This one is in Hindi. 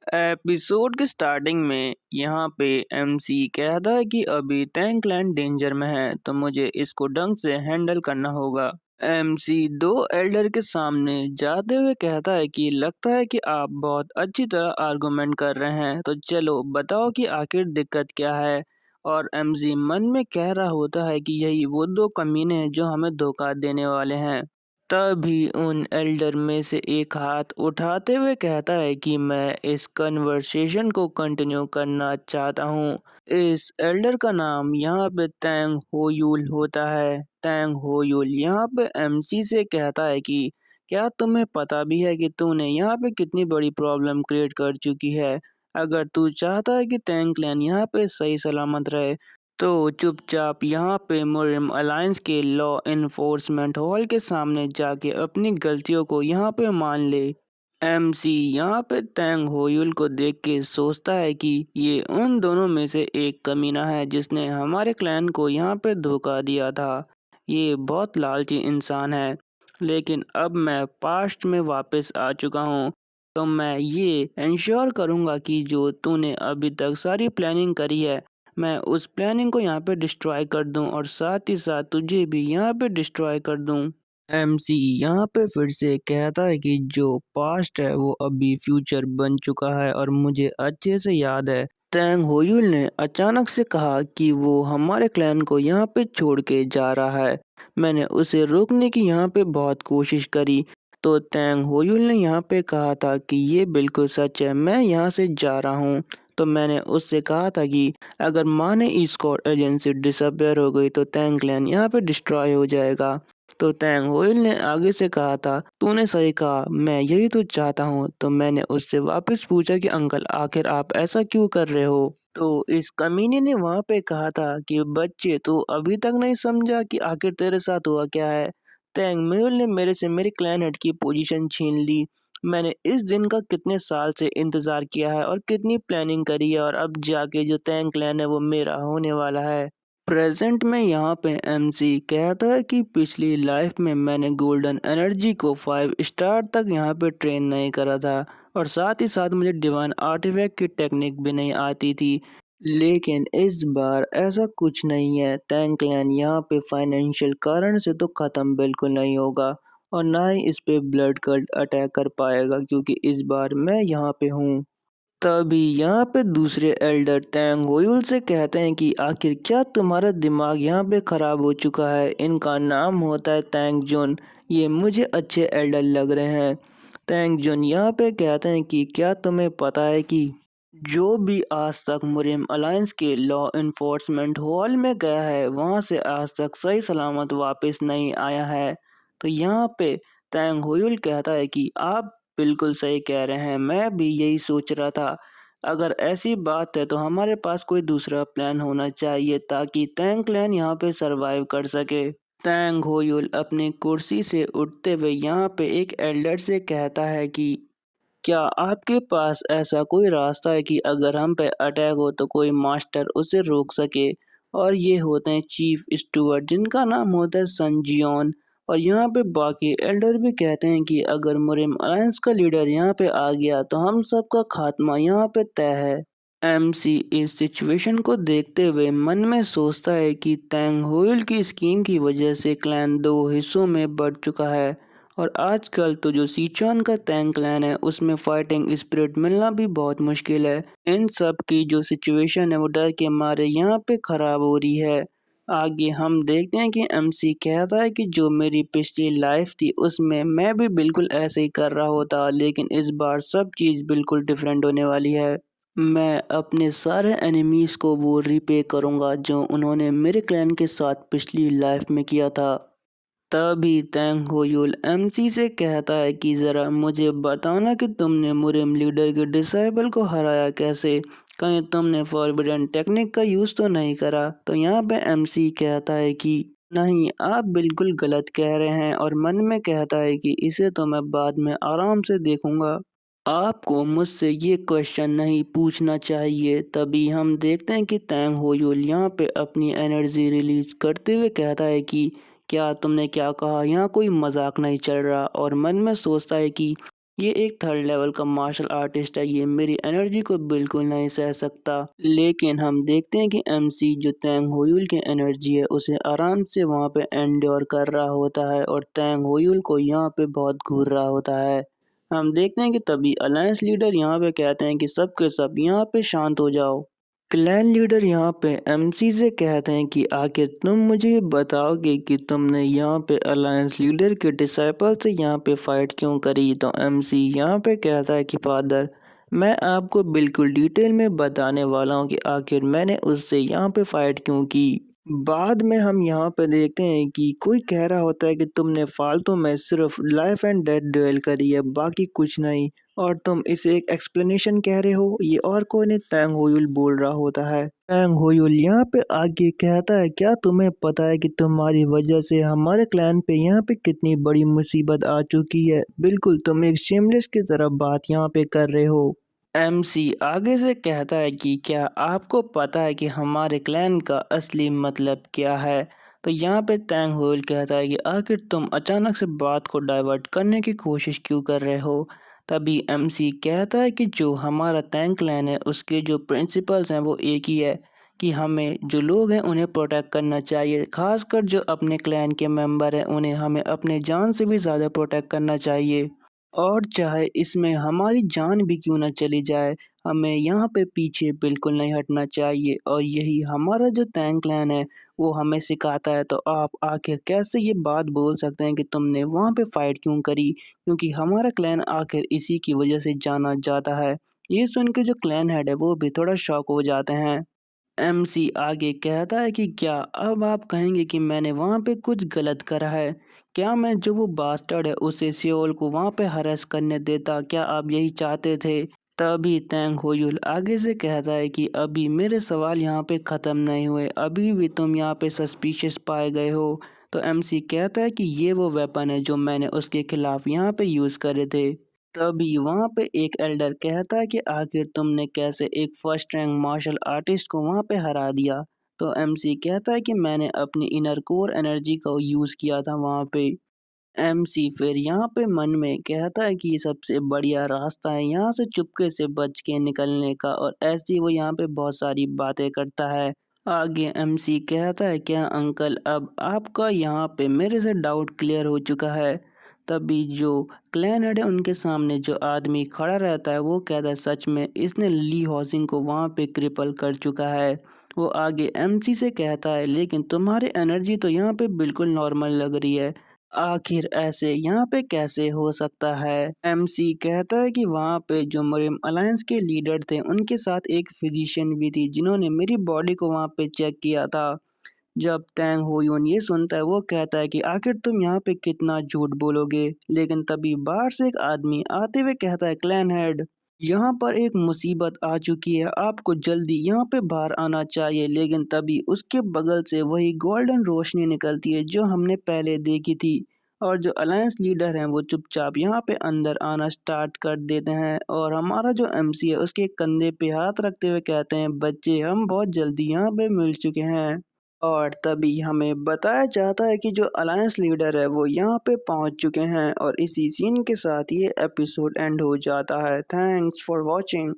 एपिसोड की स्टार्टिंग में यहाँ पे एमसी कहता है कि अभी टैंकलैंड डेंजर में है तो मुझे इसको ढंग से हैंडल करना होगा। एमसी दो एल्डर के सामने जाते हुए कहता है कि लगता है कि आप बहुत अच्छी तरह आर्गुमेंट कर रहे हैं, तो चलो बताओ कि आखिर दिक्कत क्या है। और एमसी मन में कह रहा होता है कि यही वो दो कमीने हैं जो हमें धोखा देने वाले हैं। तभी उन एल्डर में से एक हाथ उठाते हुए कहता है कि मैं इस कन्वर्सेशन को कंटिन्यू करना चाहता हूँ। इस एल्डर का नाम यहाँ पे तैंग होयुल होता है। तैंग होयुल यहाँ पे एमसी से कहता है कि क्या तुम्हें पता भी है कि तूने यहाँ पे कितनी बड़ी प्रॉब्लम क्रिएट कर चुकी है। अगर तू चाहता है कि टैंक क्लैन यहाँ पे सही सलामत रहे तो चुपचाप यहाँ पे मुरिम अलायंस के लॉ इन्फोर्समेंट हॉल के सामने जाके अपनी गलतियों को यहाँ पे मान ले। एमसी यहाँ पे तैंग होयुल को देख के सोचता है कि ये उन दोनों में से एक कमीना है जिसने हमारे क्लैन को यहाँ पे धोखा दिया था। ये बहुत लालची इंसान है, लेकिन अब मैं पास्ट में वापस आ चुका हूँ, तो मैं ये इंश्योर करूँगा कि जो तूने अभी तक सारी प्लानिंग करी है, मैं उस प्लानिंग को यहाँ पे डिस्ट्रॉय कर दूँ और साथ ही साथ तुझे भी यहाँ पे डिस्ट्रॉय कर दूँ। एमसी यहाँ पे फिर से कहता है कि जो पास्ट है वो अभी फ्यूचर बन चुका है और मुझे अच्छे से याद है। टैंग होयुल ने अचानक से कहा कि वो हमारे क्लैन को यहाँ पे छोड़ के जा रहा है। मैंने उसे रोकने की यहाँ पे बहुत कोशिश करी, तो टैंग होयुल ने यहाँ पे कहा था कि ये बिल्कुल सच है, मैं यहाँ से जा रहा हूँ। तो मैंने उससे कहा था कि अगर माने ईस्कॉट एजेंसी डिसअपेयर हो गई तो टैंग क्लैन यहाँ पे डिस्ट्रॉय हो जाएगा। तो टैंग होइल ने आगे से कहा था, तूने सही कहा, मैं यही तो चाहता हूँ। तो मैंने उससे वापस पूछा कि अंकल आखिर आप ऐसा क्यों कर रहे हो। तो इस कमीने ने वहाँ पे कहा था कि बच्चे तू अभी तक नहीं समझा कि आखिर तेरे साथ हुआ क्या है। टैंग मेहुल ने मेरे से मेरी क्लैन हेड की पोजीशन छीन ली। मैंने इस दिन का कितने साल से इंतजार किया है और कितनी प्लानिंग करी है, और अब जाके जो टैंग क्लैन है वो मेरा होने वाला है। प्रेजेंट में यहाँ पे एमसी कहता है कि पिछली लाइफ में मैंने गोल्डन एनर्जी को 5 स्टार तक यहाँ पे ट्रेन नहीं करा था, और साथ ही साथ मुझे डिवाइन आर्टिफैक्ट की टेक्निक भी नहीं आती थी। लेकिन इस बार ऐसा कुछ नहीं है। टैंक क्लैन यहाँ पे फाइनेंशियल कारण से तो ख़त्म बिल्कुल नहीं होगा, और ना ही इस पे ब्लड कल्ट अटैक कर पाएगा, क्योंकि इस बार मैं यहाँ पे हूँ। तभी यहाँ पे दूसरे एल्डर टैंग होयुल से कहते हैं कि आखिर क्या तुम्हारा दिमाग यहाँ पे खराब हो चुका है। इनका नाम होता है टैंग जुन। ये मुझे अच्छे एल्डर लग रहे हैं। टैंग जुन यहाँ पे कहते हैं कि क्या तुम्हें पता है कि जो भी आज तक मुरिम अलायंस के लॉ इन्फोर्समेंट हॉल में गया है वहां से आज तक सही सलामत वापस नहीं आया है। तो यहाँ पे टैंग हुयुल कहता है कि आप बिल्कुल सही कह रहे हैं, मैं भी यही सोच रहा था। अगर ऐसी बात है तो हमारे पास कोई दूसरा प्लान होना चाहिए ताकि टैंक क्लैन यहाँ पे सरवाइव कर सके। टैंग होयुल अपनी कुर्सी से उठते हुए यहाँ पे एक एल्डर से कहता है कि क्या आपके पास ऐसा कोई रास्ता है कि अगर हम पे अटैक हो तो कोई मास्टर उसे रोक सके। और ये होते हैं चीफ स्टुअर्ट, जिनका नाम होता है संजियोन। और यहाँ पे बाकी एल्डर भी कहते हैं कि अगर मुरिम अलायंस का लीडर यहाँ पे आ गया तो हम सबका खात्मा यहाँ पे तय है। एमसी इस सिचुएशन को देखते हुए मन में सोचता है कि टैंग होइल की स्कीम की वजह से क्लैन दो हिस्सों में बढ़ चुका है, और आजकल तो जो सीचुआन का टैंग क्लैन है उसमें फाइटिंग स्पिरिट मिलना भी बहुत मुश्किल है। इन सब की जो सिचुएशन है वो डर के मारे यहाँ पे खराब हो रही है। आगे हम देखते हैं कि एमसी कहता है कि जो मेरी पिछली लाइफ थी उसमें मैं भी बिल्कुल ऐसे ही कर रहा होता, लेकिन इस बार सब चीज़ बिल्कुल डिफरेंट होने वाली है। मैं अपने सारे एनिमीज को वो रिपे करूँगा जो उन्होंने मेरे क्लैन के साथ पिछली लाइफ में किया था। तभी टैंग होयुल एमसी से कहता है कि ज़रा मुझे बताना कि तुमने मुरिम लीडर के डिसाइबल को हराया कैसे। कहीं तुमने फॉरबिडन टेक्निक का यूज़ तो नहीं करा। तो यहाँ पे एमसी कहता है कि नहीं, आप बिल्कुल गलत कह रहे हैं, और मन में कहता है कि इसे तो मैं बाद में आराम से देखूंगा। आपको मुझसे ये क्वेश्चन नहीं पूछना चाहिए। तभी हम देखते हैं कि टैंग होयुल यहाँ पे अपनी एनर्जी रिलीज करते हुए कहता है कि क्या तुमने क्या कहा, यहाँ कोई मजाक नहीं चल रहा। और मन में सोचता है कि ये एक थर्ड लेवल का मार्शल आर्टिस्ट है, ये मेरी एनर्जी को बिल्कुल नहीं सह सकता। लेकिन हम देखते हैं कि एमसी जो तैंग होयुल की एनर्जी है उसे आराम से वहाँ पे एंड्योर कर रहा होता है और तैंग होयुल को यहाँ पे बहुत घूर रहा होता है। हम देखते हैं कि तभी अलायंस लीडर यहाँ पे कहते हैं कि सब के सब यहाँ पे शांत हो जाओ। क्लैन लीडर यहाँ पे एमसी से कहते हैं कि आखिर तुम मुझे बताओगे कि तुमने यहाँ पे अलायंस लीडर के डिसाइपल से यहाँ पे फाइट क्यों करी। तो एमसी यहाँ पे कहता है कि फादर, मैं आपको बिल्कुल डिटेल में बताने वाला हूँ कि आखिर मैंने उससे यहाँ पे फाइट क्यों की। बाद में हम यहाँ पे देखते हैं कि कोई कह रहा होता है कि तुमने फालतू में सिर्फ लाइफ एंड डेथ ड्यूएल करी है, बाकी कुछ नहीं, और तुम इसे एक एक्सप्लेनेशन कह रहे हो। ये और कोई नहीं, टैंग होयुल बोल रहा होता है। टैंग होयुल यहाँ पे आगे कहता है, क्या तुम्हें पता है कि तुम्हारी वजह से हमारे क्लैन पे यहाँ पे कितनी बड़ी मुसीबत आ चुकी है। बिल्कुल तुम एक शेमलेस की तरह बात यहाँ पे कर रहे हो। एमसी आगे से कहता है कि क्या आपको पता है कि हमारे क्लैन का असली मतलब क्या है। तो यहाँ पे टैंग होइल कहता है कि आखिर तुम अचानक से बात को डाइवर्ट करने की कोशिश क्यों कर रहे हो। तभी एमसी कहता है कि जो हमारा टैंग क्लैन है उसके जो प्रिंसिपल्स हैं वो एक ही है कि हमें जो लोग हैं उन्हें प्रोटेक्ट करना चाहिए, खासकर जो अपने क्लैन के मेंबर हैं उन्हें हमें अपने जान से भी ज़्यादा प्रोटेक्ट करना चाहिए। और चाहे इसमें हमारी जान भी क्यों ना चली जाए, हमें यहाँ पे पीछे बिल्कुल नहीं हटना चाहिए। और यही हमारा जो टैंक क्लैन है वो हमें सिखाता है। तो आप आखिर कैसे ये बात बोल सकते हैं कि तुमने वहाँ पे फाइट क्यों करी, क्योंकि हमारा क्लैन आखिर इसी की वजह से जाना जाता है। ये सुन के जो क्लैन हेड है वो भी थोड़ा शॉक हो जाते हैं। एमसी आगे कहता है कि क्या अब आप कहेंगे कि मैंने वहाँ पे कुछ गलत करा है। क्या मैं जो वो बास्टर्ड है उसे सियोल को वहाँ पे हरेस करने देता, क्या आप यही चाहते थे। तभी तैंग होयुल आगे से कहता है कि अभी मेरे सवाल यहाँ पे ख़त्म नहीं हुए, अभी भी तुम यहाँ पे सस्पिशियस पाए गए हो। तो एमसी कहता है कि ये वो वेपन है जो मैंने उसके खिलाफ यहाँ पे यूज़ करे थे। तभी वहाँ पे एक एल्डर कहता है कि आखिर तुमने कैसे एक फर्स्ट रैंक मार्शल आर्टिस्ट को वहाँ पे हरा दिया। तो एमसी कहता है कि मैंने अपनी इनर कोर एनर्जी का यूज़ किया था वहाँ पे। एमसी फिर यहाँ पे मन में कहता है कि ये सबसे बढ़िया रास्ता है यहाँ से चुपके से बच के निकलने का, और ऐसी वो यहाँ पे बहुत सारी बातें करता है। आगे एमसी कहता है, क्या अंकल अब आपका यहाँ पे मेरे से डाउट क्लियर हो चुका है। तभी जो क्लैन हेड है उनके सामने जो आदमी खड़ा रहता है वो कहता है, सच में इसने ली हॉसिंग को वहाँ पे क्रिपल कर चुका है। वो आगे एमसी से कहता है, लेकिन तुम्हारी एनर्जी तो यहाँ पे बिल्कुल नॉर्मल लग रही है, आखिर ऐसे यहाँ पे कैसे हो सकता है। एमसी कहता है कि वहाँ पे जो मरियम अलायंस के लीडर थे उनके साथ एक फिजिशियन भी थी जिन्होंने मेरी बॉडी को वहाँ पे चेक किया था। जब टैंग होयुन ये सुनता है वो कहता है कि आखिर तुम यहाँ पे कितना झूठ बोलोगे। लेकिन तभी बाहर से एक आदमी आते हुए कहता है, क्लैन हेड, यहाँ पर एक मुसीबत आ चुकी है, आपको जल्दी यहाँ पे बाहर आना चाहिए। लेकिन तभी उसके बगल से वही गोल्डन रोशनी निकलती है जो हमने पहले देखी थी, और जो अलायंस लीडर हैं वो चुपचाप यहाँ पे अंदर आना स्टार्ट कर देते हैं। और हमारा जो एमसी है उसके कंधे पे हाथ रखते हुए कहते हैं, बच्चे हम बहुत जल्दी यहाँ पे मिल चुके हैं। और तभी हमें बताया जाता है कि जो अलायंस लीडर है वो यहाँ पे पहुँच चुके हैं, और इसी सीन के साथ ये एपिसोड एंड हो जाता है। Thanks for watching.